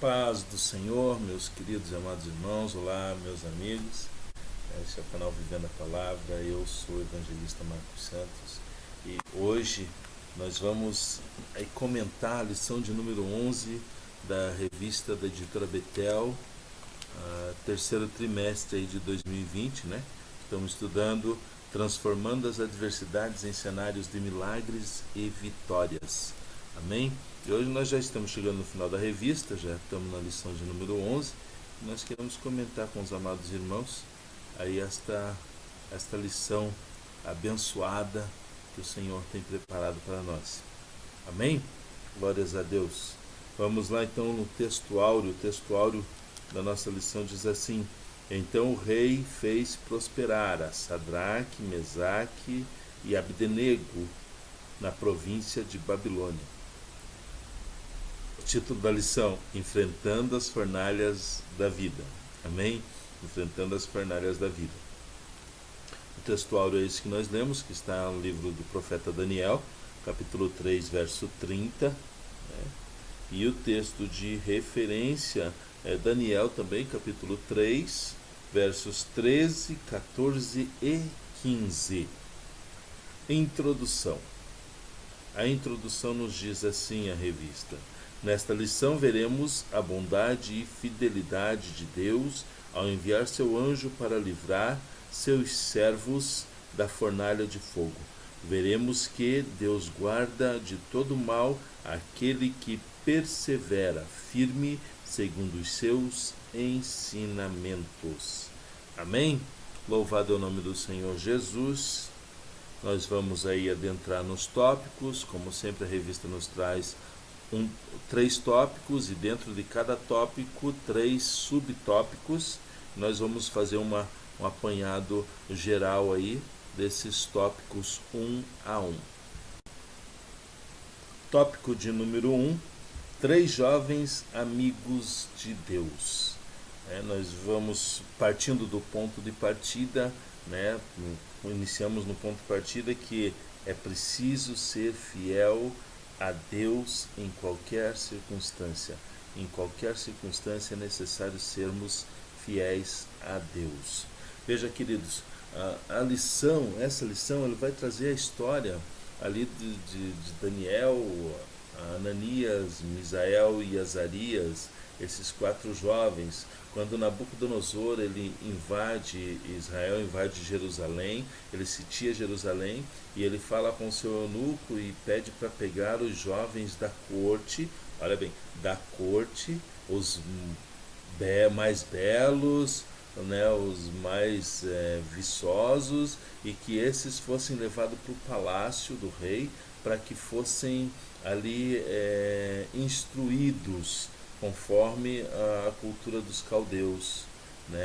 Paz do Senhor, meus queridos e amados irmãos, olá, meus amigos. Este é o canal Vivendo a Palavra, eu sou o evangelista Marcos Santos e hoje nós vamos comentar a lição de número 11 da revista da editora Betel, terceiro trimestre aí de 2020, né? Estamos estudando Transformando as Adversidades em Cenários de Milagres e Vitórias. Amém? E hoje nós já estamos chegando no final da revista, já estamos na lição de número 11. E nós queremos comentar com os amados irmãos aí esta lição abençoada que o Senhor tem preparado para nós. Amém? Glórias a Deus. Vamos lá então no texto áureo. O texto áureo da nossa lição diz assim: Então o rei fez prosperar a Sadraque, Mesaque e Abdenego na província de Babilônia. O título da lição: Enfrentando as fornalhas da vida. Amém? Enfrentando as fornalhas da vida. O texto áureo é esse que nós lemos, que está no livro do profeta Daniel, capítulo 3, verso 30. E o texto de referência é Daniel também, capítulo 3, versos 13, 14 e 15. Introdução. A introdução nos diz assim a revista: Nesta lição veremos a bondade e fidelidade de Deus ao enviar seu anjo para livrar seus servos da fornalha de fogo. Veremos que Deus guarda de todo mal aquele que persevera firme segundo os seus ensinamentos. Amém? Louvado é o nome do Senhor Jesus. Nós vamos aí adentrar nos tópicos, como sempre a revista nos traz 3 tópicos e dentro de cada tópico 3 subtópicos. Nós vamos fazer um apanhado geral aí desses tópicos um a um. Tópico de número 1: 3 jovens amigos de Deus. Nós vamos partindo do ponto de partida, iniciamos no ponto de partida que é preciso ser fiel a Deus em qualquer circunstância. Em qualquer circunstância é necessário sermos fiéis a Deus. Veja, queridos, essa lição ela vai trazer a história ali de Daniel, Ananias, Misael e Azarias, esses 4 jovens, quando Nabucodonosor ele invade Israel, invade Jerusalém, ele sitia Jerusalém e ele fala com o seu eunuco e pede para pegar os jovens da corte, olha bem, da corte, os mais belos, os mais viçosos, e que esses fossem levados para o palácio do rei para que fossem ali instruídos conforme a cultura dos caldeus.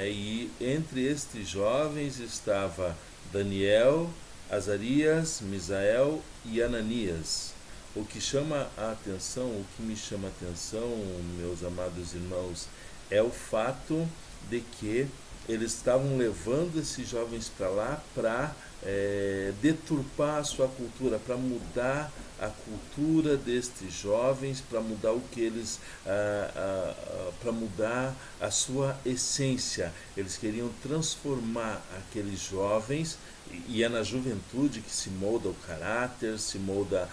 E entre estes jovens estava Daniel, Azarias, Misael e Ananias. O que chama a atenção, o que me chama a atenção, meus amados irmãos, é o fato de que eles estavam levando esses jovens para lá para deturpar a sua cultura, para mudar a cultura destes jovens, para mudar o que eles, para mudar a sua essência. Eles queriam transformar aqueles jovens, e é na juventude que se molda o caráter, se molda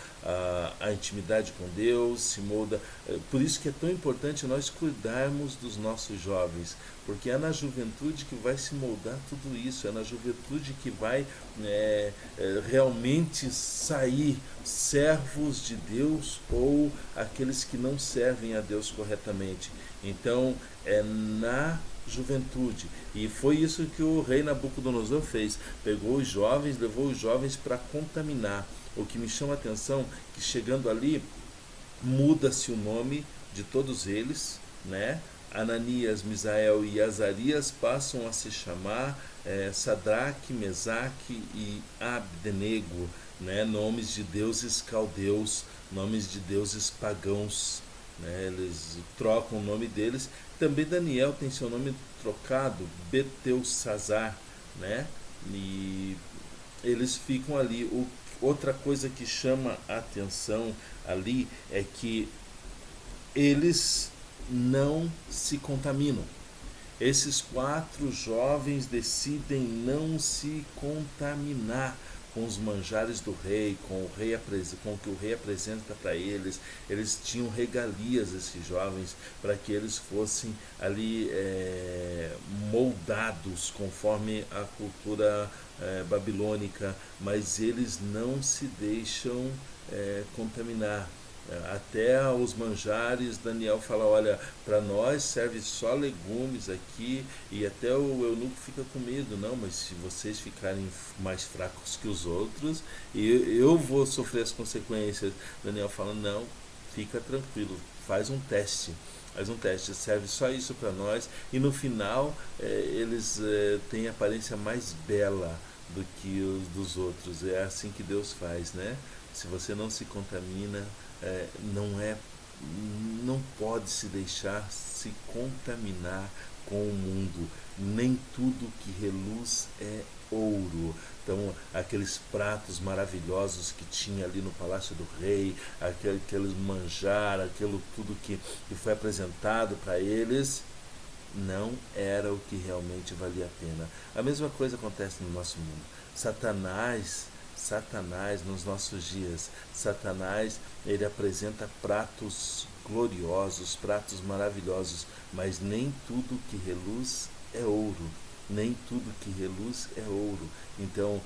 a intimidade com Deus, se molda. Por isso que é tão importante nós cuidarmos dos nossos jovens, porque é na juventude que vai se moldar tudo isso, é na juventude que vai realmente sair servos de Deus ou aqueles que não servem a Deus corretamente. Então é na juventude, e foi isso que o rei Nabucodonosor fez, pegou os jovens, levou os jovens para contaminar. O que me chama a atenção que chegando ali muda-se o nome de todos eles, Ananias, Misael e Azarias passam a se chamar Sadraque, Mesaque e Abdenego, nomes de deuses caldeus, nomes de deuses pagãos. Eles trocam o nome deles. Também Daniel tem seu nome trocado, Betelsazar, e eles ficam ali. Outra coisa que chama a atenção ali é que eles não se contaminam. Esses 4 jovens decidem não se contaminar com os manjares do rei, com o que o rei apresenta para eles. Eles tinham regalias, esses jovens, para que eles fossem ali moldados conforme a cultura babilônica, mas eles não se deixam contaminar. Até os manjares, Daniel fala, olha, para nós serve só legumes aqui, e até o eunuco fica com medo, não, mas se vocês ficarem mais fracos que os outros, eu vou sofrer as consequências. Daniel fala, não, fica tranquilo, faz um teste. Faz um teste, serve só isso para nós, e no final eles têm a aparência mais bela do que os dos outros. É assim que Deus faz, né? Se você não se contamina, não pode se deixar se contaminar com o mundo. Nem tudo que reluz é ouro. Então, aqueles pratos maravilhosos que tinha ali no palácio do rei, aqueles manjar, aquilo tudo que foi apresentado para eles, não era o que realmente valia a pena. A mesma coisa acontece no nosso mundo. Satanás nos nossos dias, Satanás, ele apresenta pratos gloriosos, pratos maravilhosos, mas nem tudo que reluz é ouro. Nem tudo que reluz é ouro. Então,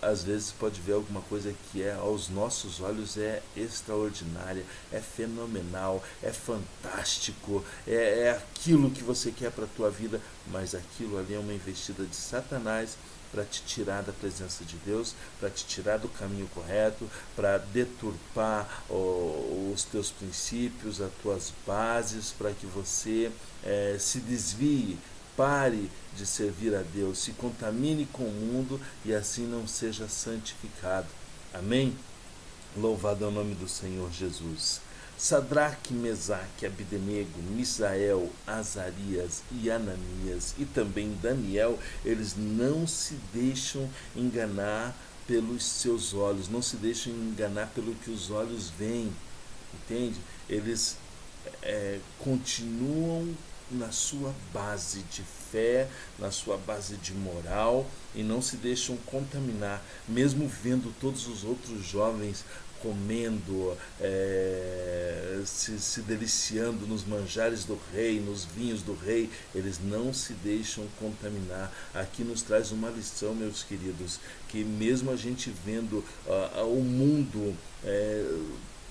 às vezes pode ver alguma coisa que aos nossos olhos é extraordinária, é fenomenal, é fantástico, é aquilo que você quer para a tua vida, mas aquilo ali é uma investida de Satanás para te tirar da presença de Deus, para te tirar do caminho correto, para deturpar os teus princípios, as tuas bases, para que você se desvie, pare de servir a Deus, se contamine com o mundo e assim não seja santificado. Amém? Louvado é o nome do Senhor Jesus. Sadraque, Mesaque, Abdenego, Misael, Azarias e Ananias e também Daniel, eles não se deixam enganar pelos seus olhos, não se deixam enganar pelo que os olhos veem, entende? Eles continuam na sua base de fé, na sua base de moral e não se deixam contaminar, mesmo vendo todos os outros jovens comendo, se deliciando nos manjares do rei, nos vinhos do rei, eles não se deixam contaminar. Aqui nos traz uma lição, meus queridos, que mesmo a gente vendo o mundo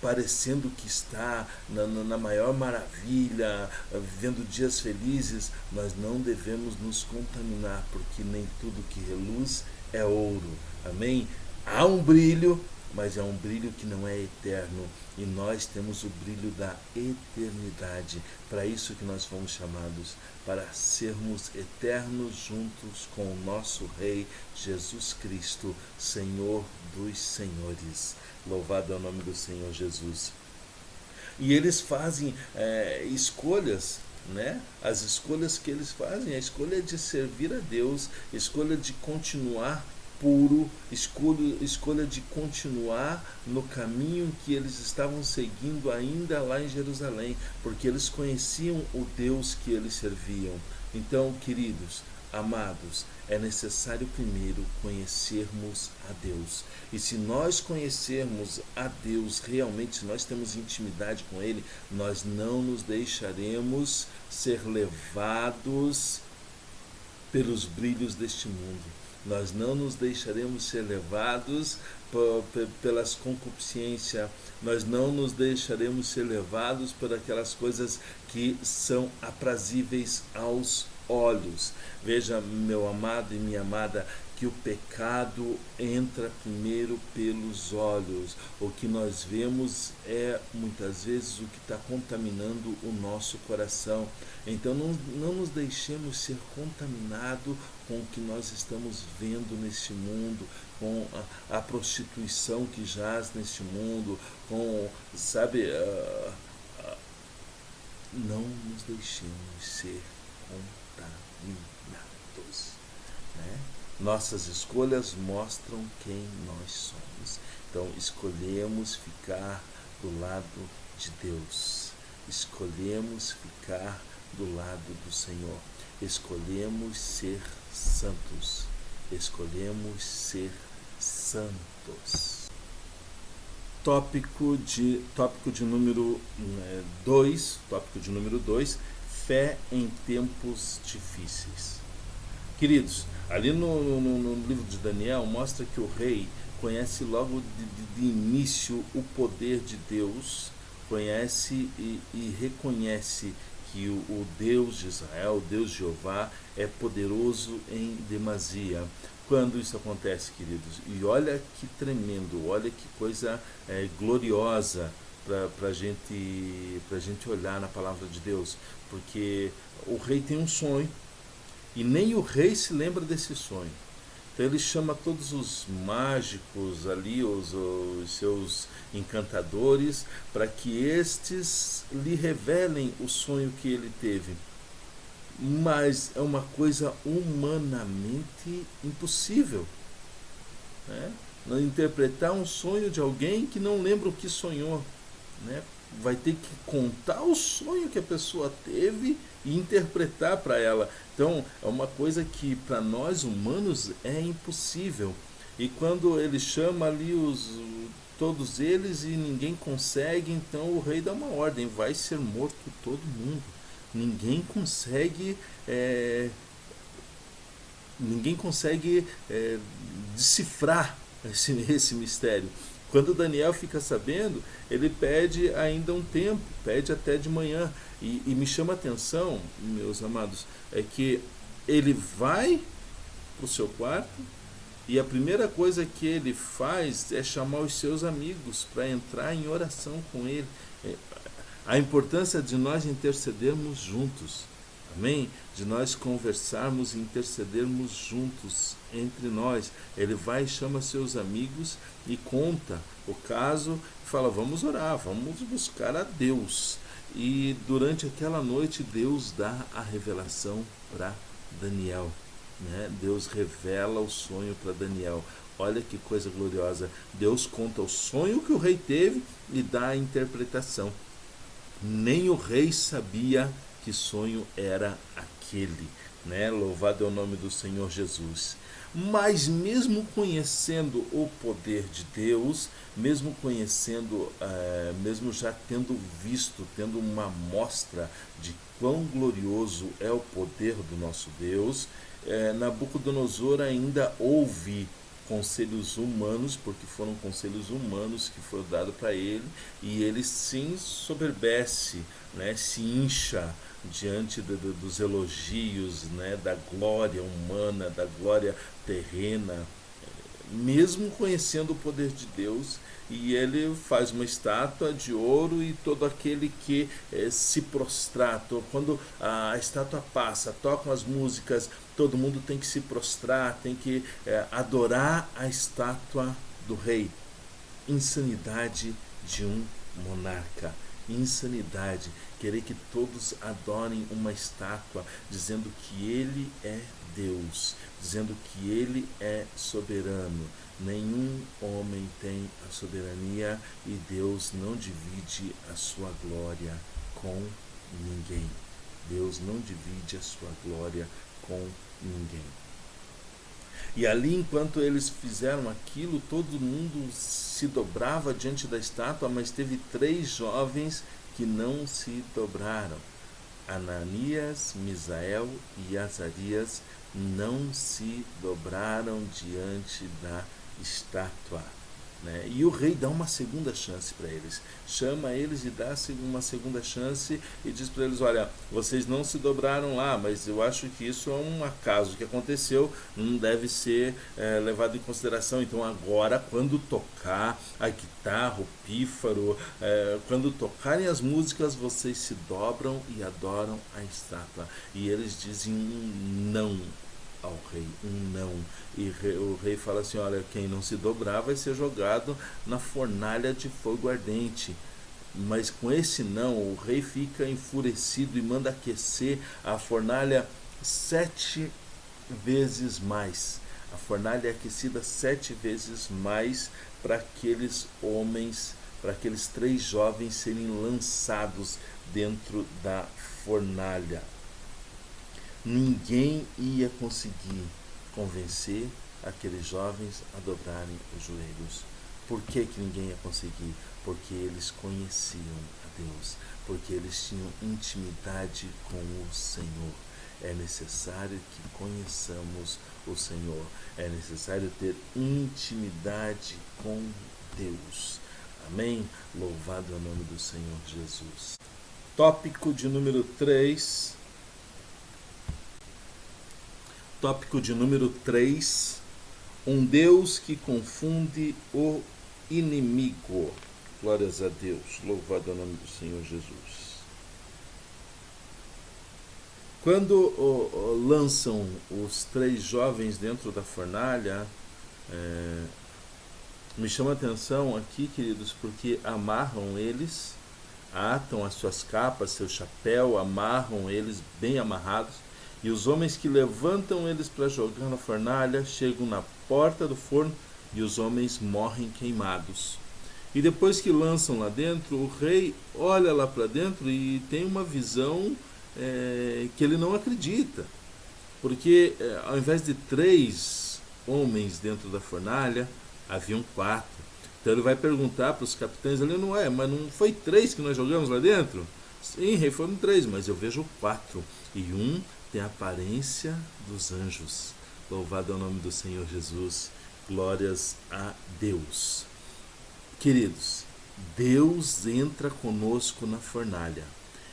parecendo que está na maior maravilha, vivendo dias felizes, nós não devemos nos contaminar, porque nem tudo que reluz é ouro. Amém? Há um brilho, mas é um brilho que não é eterno, e nós temos o brilho da eternidade. Para isso que nós fomos chamados, para sermos eternos juntos com o nosso Rei Jesus Cristo, Senhor dos senhores. Louvado é o nome do Senhor Jesus. E eles fazem escolhas, né? As escolhas que eles fazem, a escolha de servir a Deus, a escolha de continuar puro, escolha de continuar no caminho que eles estavam seguindo ainda lá em Jerusalém, porque eles conheciam o Deus que eles serviam. Então, queridos, amados, é necessário primeiro conhecermos a Deus. E se nós conhecermos a Deus realmente, se nós temos intimidade com Ele, nós não nos deixaremos ser levados pelos brilhos deste mundo. Nós não nos deixaremos ser levados pelas concupiscências, nós não nos deixaremos ser levados por aquelas coisas que são aprazíveis aos olhos. Veja, meu amado e minha amada, que o pecado entra primeiro pelos olhos. O que nós vemos é muitas vezes o que está contaminando o nosso coração. Então não nos deixemos ser contaminados com o que nós estamos vendo neste mundo, com a prostituição que jaz neste mundo, com, sabe, não nos deixemos ser contaminados, né? Nossas escolhas mostram quem nós somos. Então, escolhemos ficar do lado de Deus. escolhemos ficar do lado do Senhor, escolhemos ser santos, escolhemos ser santos. Tópico de número 2, fé em tempos difíceis. Queridos, ali no livro de Daniel mostra que o rei conhece logo de início o poder de Deus, conhece e reconhece que o Deus de Israel, o Deus de Jeová, é poderoso em demasia. Quando isso acontece, queridos, e olha que tremendo, olha que coisa gloriosa para a gente olhar na palavra de Deus, porque o rei tem um sonho e nem o rei se lembra desse sonho. Então ele chama todos os mágicos ali, os seus encantadores, para que estes lhe revelem o sonho que ele teve. Mas é uma coisa humanamente impossível, né? Interpretar um sonho de alguém que não lembra o que sonhou, né? Vai ter que contar o sonho que a pessoa teve e interpretar para ela. Então é uma coisa que para nós humanos é impossível. E quando ele chama ali todos eles e ninguém consegue, então o rei dá uma ordem: vai ser morto todo mundo. Ninguém consegue decifrar esse mistério. Quando Daniel fica sabendo, ele pede ainda um tempo, pede até de manhã. E me chama a atenção, meus amados, é que ele vai para o seu quarto e a primeira coisa que ele faz é chamar os seus amigos para entrar em oração com ele. A importância de nós intercedermos juntos, amém? De nós conversarmos e intercedermos juntos entre nós. Ele vai e chama seus amigos e conta o caso, e fala: vamos orar, vamos buscar a Deus. E durante aquela noite Deus dá a revelação para Daniel, né? Deus revela o sonho para Daniel. Olha que coisa gloriosa. Deus conta o sonho que o rei teve e dá a interpretação. Nem o rei sabia que sonho era aquele, né? Louvado é o nome do Senhor Jesus. Mas mesmo conhecendo o poder de Deus, mesmo conhecendo, mesmo já tendo visto, tendo uma amostra de quão glorioso é o poder do nosso Deus, Nabucodonosor ainda ouve conselhos humanos, porque foram conselhos humanos que foram dados para ele, e ele se ensoberbece, né, se incha diante dos elogios, né, da glória humana, da glória terrena, mesmo conhecendo o poder de Deus. E ele faz uma estátua de ouro, e todo aquele que se prostrar, quando a estátua passa, tocam as músicas, todo mundo tem que se prostrar, tem que adorar a estátua do rei. Insanidade de um monarca. Insanidade, querer que todos adorem uma estátua, dizendo que ele é Deus, dizendo que ele é soberano. Nenhum homem tem a soberania, e Deus não divide a sua glória com ninguém. Deus não divide a sua glória com ninguém. E ali, enquanto eles fizeram aquilo, todo mundo se dobrava diante da estátua, mas teve 3 jovens que não se dobraram. Ananias, Misael e Azarias não se dobraram diante da estátua, né? E o rei dá uma segunda chance para eles, chama eles e dá uma segunda chance e diz para eles: olha, vocês não se dobraram lá, mas eu acho que isso é um acaso que aconteceu, não deve ser levado em consideração. Então agora, quando tocar a guitarra, o pífaro, quando tocarem as músicas, vocês se dobram e adoram a estátua. E eles dizem um não ao rei, um não. E o rei fala assim: olha, quem não se dobrar vai ser jogado na fornalha de fogo ardente. Mas com esse não, o rei fica enfurecido e manda aquecer a fornalha 7 vezes mais. A fornalha é aquecida 7 vezes mais para aqueles homens para aqueles 3 jovens serem lançados dentro da fornalha. Ninguém ia conseguir convencer aqueles jovens a dobrarem os joelhos. Por que ninguém ia conseguir? Porque eles conheciam a Deus, porque eles tinham intimidade com o Senhor. É necessário que conheçamos o Senhor, é necessário ter intimidade com Deus. Amém? Louvado é o nome do Senhor Jesus. Tópico de número 3. Tópico de número 3. Um Deus que confunde o inimigo. Glórias a Deus. Louvado é o nome do Senhor Jesus. Quando lançam os 3 jovens dentro da fornalha, me chama a atenção aqui, queridos, porque amarram eles, atam as suas capas, seu chapéu, amarram eles bem amarrados, e os homens que levantam eles para jogar na fornalha chegam na porta do forno e os homens morrem queimados. E depois que lançam lá dentro, o rei olha lá para dentro e tem uma visão que ele não acredita, porque ao invés de 3 homens dentro da fornalha, haviam 4. Então ele vai perguntar para os capitães ali, mas não foi 3 que nós jogamos lá dentro? Sim, rei, foram 3, mas eu vejo 4, e um tem a aparência dos anjos. Louvado é o nome do Senhor Jesus. Glórias a Deus. Queridos, Deus entra conosco na fornalha.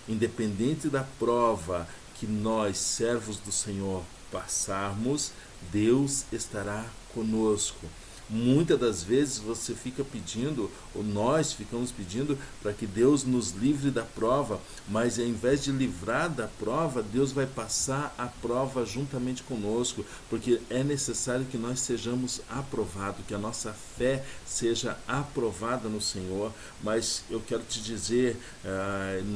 Independente da prova que nós, servos do Senhor, passarmos, Deus estará conosco. Muitas das vezes você fica pedindo, ou nós ficamos pedindo, para que Deus nos livre da prova, mas ao invés de livrar da prova, Deus vai passar a prova juntamente conosco, porque é necessário que nós sejamos aprovados, que a nossa fé seja aprovada no Senhor. Mas eu quero te dizer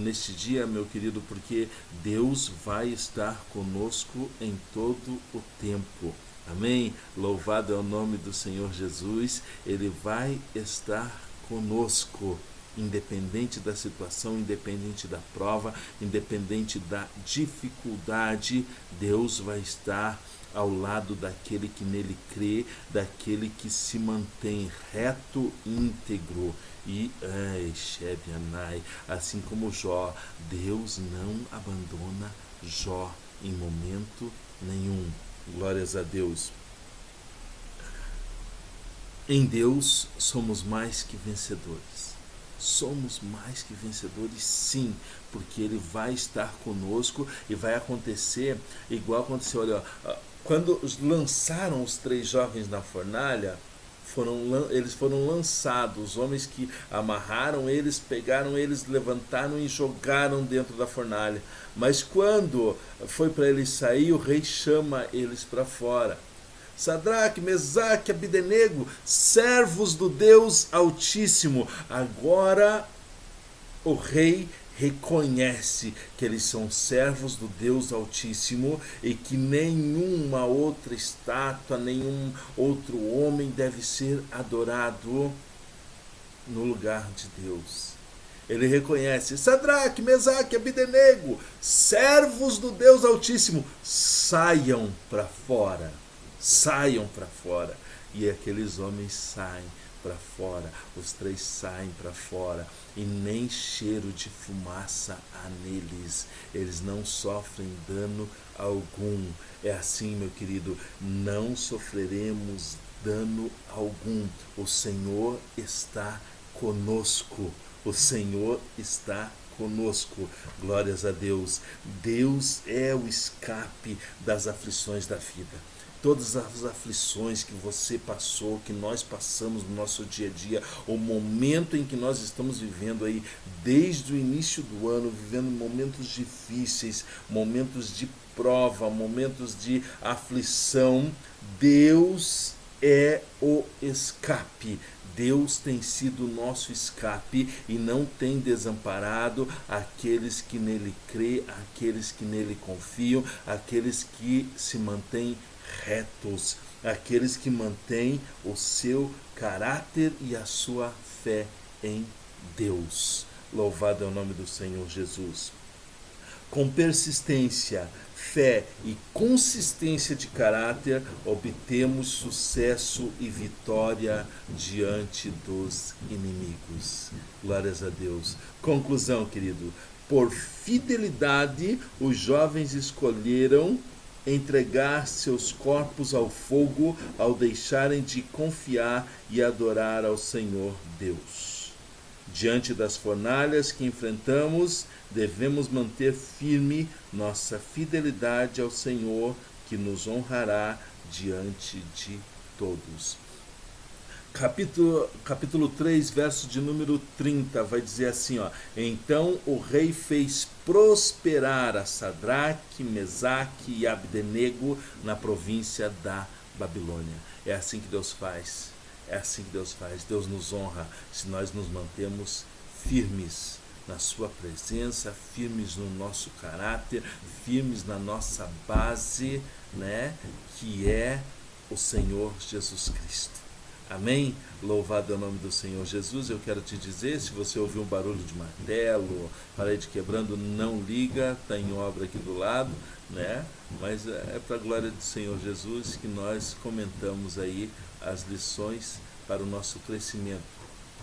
neste dia, meu querido, porque Deus vai estar conosco em todo o tempo. Amém? Louvado é o nome do Senhor Jesus. Ele vai estar conosco, independente da situação, independente da prova, independente da dificuldade. Deus vai estar ao lado daquele que nele crê, daquele que se mantém reto e íntegro. E assim como Jó, Deus não abandona Jó em momento nenhum. Glórias a Deus. Em Deus somos mais que vencedores. Somos mais que vencedores, sim, porque Ele vai estar conosco e vai acontecer igual aconteceu. Olha, quando lançaram os 3 jovens na fornalha, eles foram lançados. Os homens que amarraram eles, pegaram eles, levantaram e jogaram dentro da fornalha. Mas quando foi para eles sair, o rei chama eles para fora. Sadraque, Mesaque, Abidenego, servos do Deus Altíssimo. Agora o rei reconhece que eles são servos do Deus Altíssimo e que nenhuma outra estátua, nenhum outro homem deve ser adorado no lugar de Deus. Ele reconhece: Sadraque, Mesaque, Abidenego, servos do Deus Altíssimo, saiam para fora. Saiam para fora. E aqueles homens saem para fora, os 3 saem para fora, e nem cheiro de fumaça há neles. Eles não sofrem dano algum. É assim, meu querido, não sofreremos dano algum. O Senhor está conosco. O Senhor está conosco. Glórias a Deus. Deus é o escape das aflições da vida. Todas as aflições que você passou, que nós passamos no nosso dia a dia, o momento em que nós estamos vivendo aí, desde o início do ano, vivendo momentos difíceis, momentos de prova, momentos de aflição, Deus é o escape. Deus tem sido o nosso escape e não tem desamparado aqueles que nele crê, aqueles que nele confiam, aqueles que se mantêm retos, aqueles que mantêm o seu caráter e a sua fé em Deus. Louvado é o nome do Senhor Jesus. Com persistência, fé e consistência de caráter, obtemos sucesso e vitória diante dos inimigos. Glórias a Deus. Conclusão, querido. Por fidelidade, os jovens escolheram entregar seus corpos ao fogo ao deixarem de confiar e adorar ao Senhor Deus. Diante das fornalhas que enfrentamos, devemos manter firme nossa fidelidade ao Senhor, que nos diante de todos. Capítulo 3, verso de número 30, vai dizer assim, ó: então o rei fez prosperar a Sadraque, Mesaque e Abdenego na província da Babilônia. É assim que Deus faz. É assim que Deus faz. Deus nos honra se nós nos mantemos firmes na sua presença, firmes no nosso caráter, firmes na nossa base, né, que é o Senhor Jesus Cristo. Amém? Louvado é o nome do Senhor Jesus. Eu quero te dizer, se você ouvir um barulho de martelo, parede quebrando, não liga, está em obra aqui do lado, né? Mas é para a glória do Senhor Jesus que nós comentamos aí as lições para o nosso crescimento.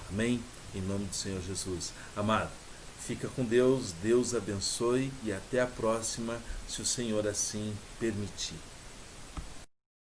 Amém? Em nome do Senhor Jesus. Amado, fica com Deus, Deus abençoe e até a próxima, se o Senhor assim permitir.